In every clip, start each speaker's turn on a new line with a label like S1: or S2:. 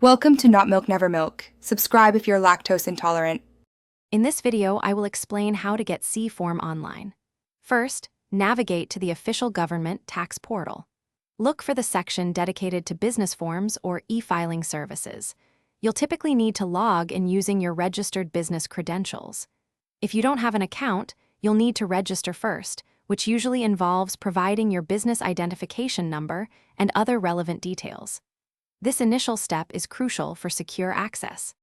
S1: Welcome to Not Milk Never Milk. Subscribe if you're lactose intolerant.
S2: In this video, I will explain how to get C-Form online. First, navigate to the official government tax portal. Look for the section dedicated to business forms or e-filing services. You'll typically need to log in using your registered business credentials. If you don't have an account, you'll need to register first, which usually involves providing your business identification number and other relevant details. This initial step is crucial for secure access.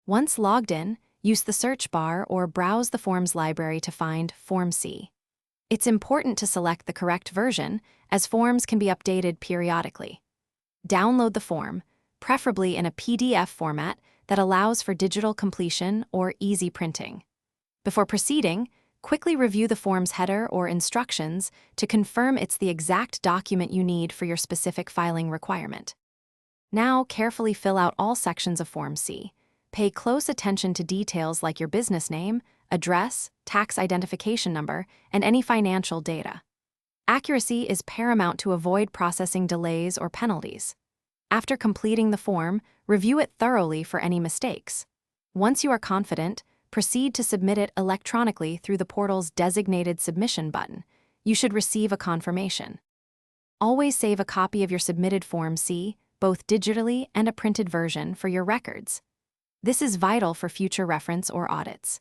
S2: Once logged in, use the search bar or browse the Forms library to find Form C. It's important to select the correct version, as forms can be updated periodically. Download the form, preferably in a PDF format that allows for digital completion or easy printing. Before proceeding, quickly review the form's header or instructions to confirm it's the exact document you need for your specific filing requirement. Now, carefully fill out all sections of Form C. Pay close attention to details like your business name, address, tax identification number, and any financial data. Accuracy is paramount to avoid processing delays or penalties. After completing the form, review it thoroughly for any mistakes. Once you are confident, proceed to submit it electronically through the portal's designated submission button. You should receive a confirmation. Always save a copy of your submitted Form C, both digitally and a printed version, for your records. This is vital for future reference or audits.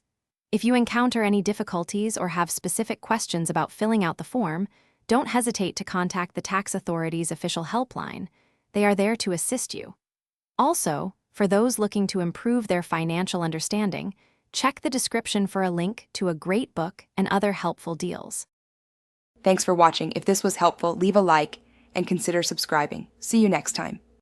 S2: If you encounter any difficulties or have specific questions about filling out the form, don't hesitate to contact the tax authority's official helpline. They are there to assist you. Also, for those looking to improve their financial understanding, check the description for a link to a great book and other helpful deals.
S1: Thanks for watching. If this was helpful, leave a like and consider subscribing. See you next time.